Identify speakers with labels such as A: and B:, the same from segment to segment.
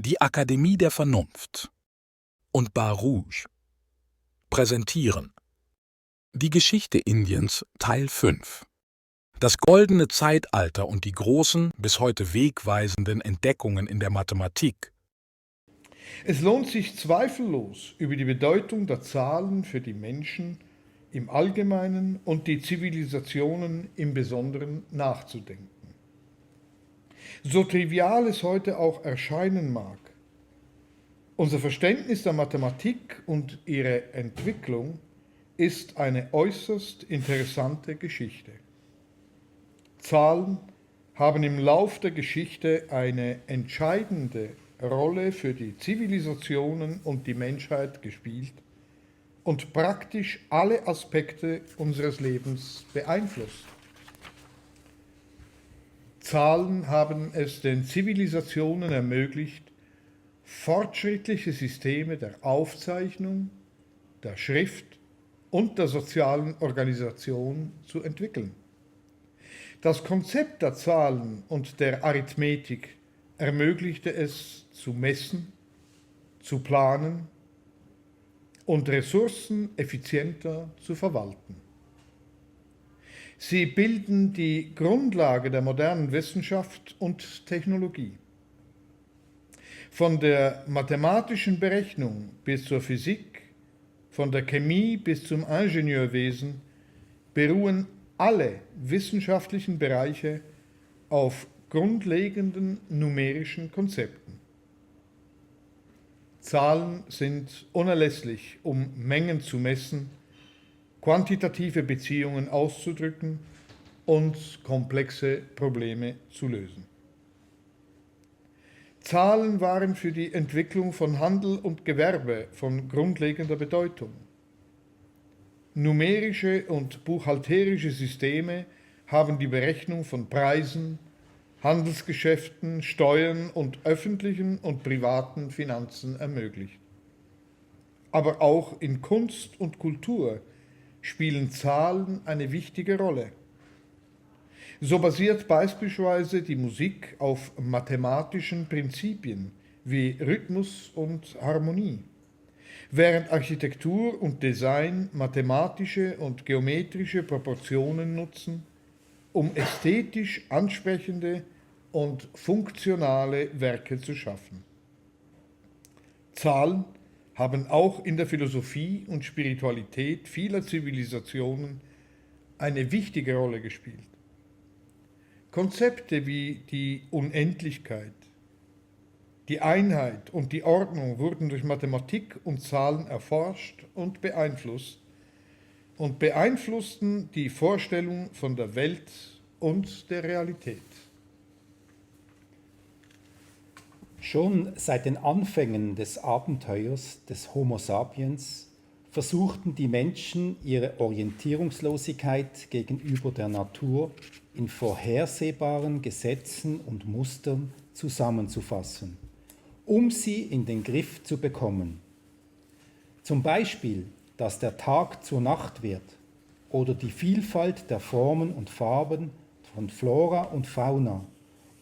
A: Die Akademie der Vernunft und Baruch präsentieren die Geschichte Indiens Teil 5. Das goldene Zeitalter und die großen, bis heute wegweisenden Entdeckungen in der Mathematik.
B: Es lohnt sich zweifellos, über die Bedeutung der Zahlen für die Menschen im Allgemeinen und die Zivilisationen im Besonderen nachzudenken. So trivial es heute auch erscheinen mag, unser Verständnis der Mathematik und ihre Entwicklung ist eine äußerst interessante Geschichte. Zahlen haben im Lauf der Geschichte eine entscheidende Rolle für die Zivilisationen und die Menschheit gespielt und praktisch alle Aspekte unseres Lebens beeinflusst. Zahlen haben es den Zivilisationen ermöglicht, fortschrittliche Systeme der Aufzeichnung, der Schrift und der sozialen Organisation zu entwickeln. Das Konzept der Zahlen und der Arithmetik ermöglichte es zu messen, zu planen und Ressourcen effizienter zu verwalten. Sie bilden die Grundlage der modernen Wissenschaft und Technologie. Von der mathematischen Berechnung bis zur Physik, von der Chemie bis zum Ingenieurwesen beruhen alle wissenschaftlichen Bereiche auf grundlegenden numerischen Konzepten. Zahlen sind unerlässlich, um Mengen zu messen, quantitative Beziehungen auszudrücken und komplexe Probleme zu lösen. Zahlen waren für die Entwicklung von Handel und Gewerbe von grundlegender Bedeutung. Numerische und buchhalterische Systeme haben die Berechnung von Preisen, Handelsgeschäften, Steuern und öffentlichen und privaten Finanzen ermöglicht. Aber auch in Kunst und Kultur spielen Zahlen eine wichtige Rolle. So basiert beispielsweise die Musik auf mathematischen Prinzipien wie Rhythmus und Harmonie, während Architektur und Design mathematische und geometrische Proportionen nutzen, um ästhetisch ansprechende und funktionale Werke zu schaffen. Zahlen haben auch in der Philosophie und Spiritualität vieler Zivilisationen eine wichtige Rolle gespielt. Konzepte wie die Unendlichkeit, die Einheit und die Ordnung wurden durch Mathematik und Zahlen erforscht und beeinflussten die Vorstellung von der Welt und der Realität.
C: Schon seit den Anfängen des Abenteuers des Homo sapiens versuchten die Menschen, ihre Orientierungslosigkeit gegenüber der Natur in vorhersehbaren Gesetzen und Mustern zusammenzufassen, um sie in den Griff zu bekommen. Zum Beispiel, dass der Tag zur Nacht wird oder die Vielfalt der Formen und Farben von Flora und Fauna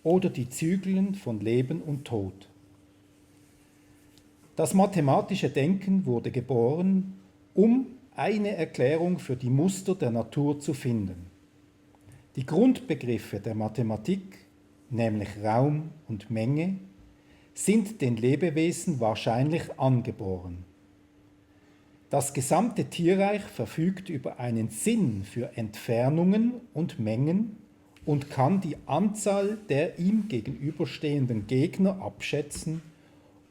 C: oder die Zyklen von Leben und Tod. Das mathematische Denken wurde geboren, um eine Erklärung für die Muster der Natur zu finden. Die Grundbegriffe der Mathematik, nämlich Raum und Menge, sind den Lebewesen wahrscheinlich angeboren. Das gesamte Tierreich verfügt über einen Sinn für Entfernungen und Mengen und kann die Anzahl der ihm gegenüberstehenden Gegner abschätzen,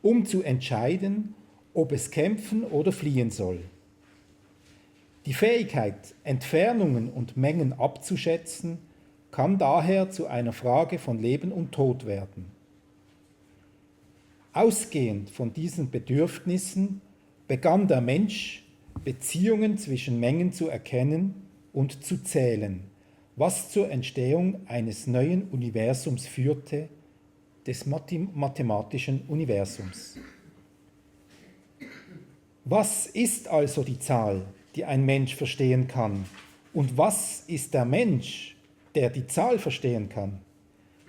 C: um zu entscheiden, ob es kämpfen oder fliehen soll. Die Fähigkeit, Entfernungen und Mengen abzuschätzen, kann daher zu einer Frage von Leben und Tod werden. Ausgehend von diesen Bedürfnissen begann der Mensch, Beziehungen zwischen Mengen zu erkennen und zu zählen, was zur Entstehung eines neuen Universums führte, des mathematischen Universums. Was ist also die Zahl, die ein Mensch verstehen kann? Und was ist der Mensch, der die Zahl verstehen kann?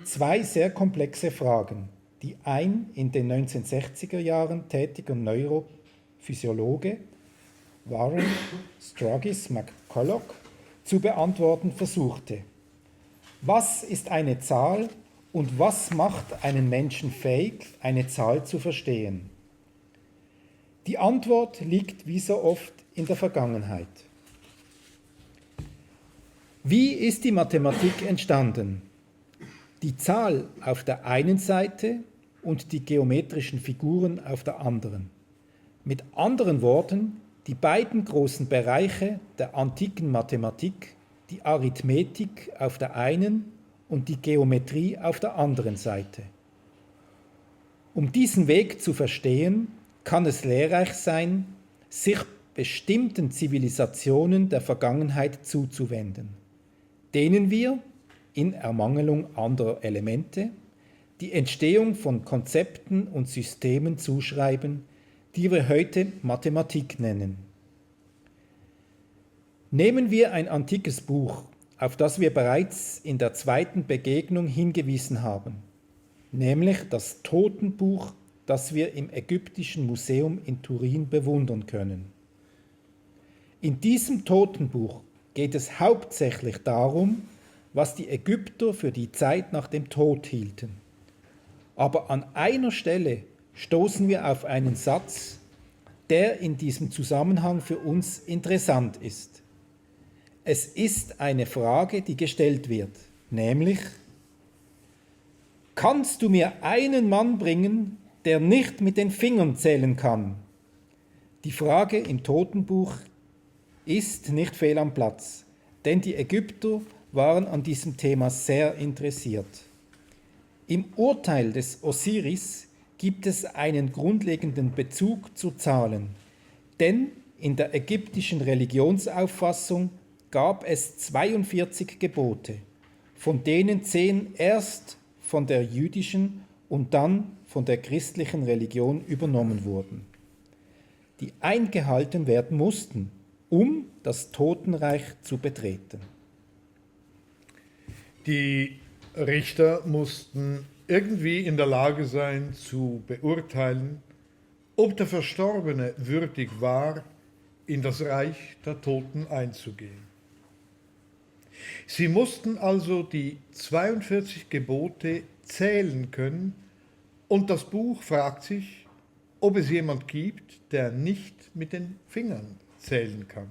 C: Zwei sehr komplexe Fragen, die ein in den 1960er Jahren tätiger Neurophysiologe Warren Strugis McCulloch zu beantworten versuchte. Was ist eine Zahl und was macht einen Menschen fähig, eine Zahl zu verstehen? Die Antwort liegt wie so oft in der Vergangenheit. Wie ist die Mathematik entstanden? Die Zahl auf der einen Seite und die geometrischen Figuren auf der anderen. Mit anderen Worten, die beiden großen Bereiche der antiken Mathematik, die Arithmetik auf der einen und die Geometrie auf der anderen Seite. Um diesen Weg zu verstehen, kann es lehrreich sein, sich bestimmten Zivilisationen der Vergangenheit zuzuwenden, denen wir, in Ermangelung anderer Elemente, die Entstehung von Konzepten und Systemen zuschreiben, die wir heute Mathematik nennen. Nehmen wir ein antikes Buch, auf das wir bereits in der zweiten Begegnung hingewiesen haben, nämlich das Totenbuch, das wir im Ägyptischen Museum in Turin bewundern können. In diesem Totenbuch geht es hauptsächlich darum, was die Ägypter für die Zeit nach dem Tod hielten. Aber an einer Stelle stoßen wir auf einen Satz, der in diesem Zusammenhang für uns interessant ist. Es ist eine Frage, die gestellt wird, nämlich: Kannst du mir einen Mann bringen, der nicht mit den Fingern zählen kann? Die Frage im Totenbuch ist nicht fehl am Platz, denn die Ägypter waren an diesem Thema sehr interessiert. Im Urteil des Osiris gibt es einen grundlegenden Bezug zu Zahlen, denn in der ägyptischen Religionsauffassung gab es 42 Gebote, von denen 10 erst von der jüdischen und dann von der christlichen Religion übernommen wurden, die eingehalten werden mussten, um das Totenreich zu betreten.
B: Die Richter mussten irgendwie in der Lage sein zu beurteilen, ob der Verstorbene würdig war, in das Reich der Toten einzugehen. Sie mussten also die 42 Gebote zählen können und das Buch fragt sich, ob es jemand gibt, der nicht mit den Fingern zählen kann.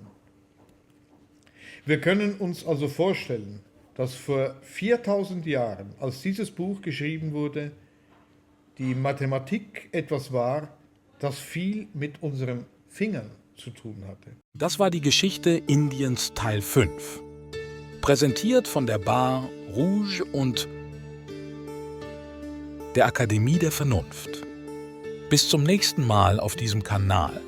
B: Wir können uns also vorstellen, dass vor 4000 Jahren, als dieses Buch geschrieben wurde, die Mathematik etwas war, das viel mit unseren Fingern zu tun hatte.
A: Das war die Geschichte Indiens Teil 5. Präsentiert von der Bar Rouge und der Akademie der Vernunft. Bis zum nächsten Mal auf diesem Kanal.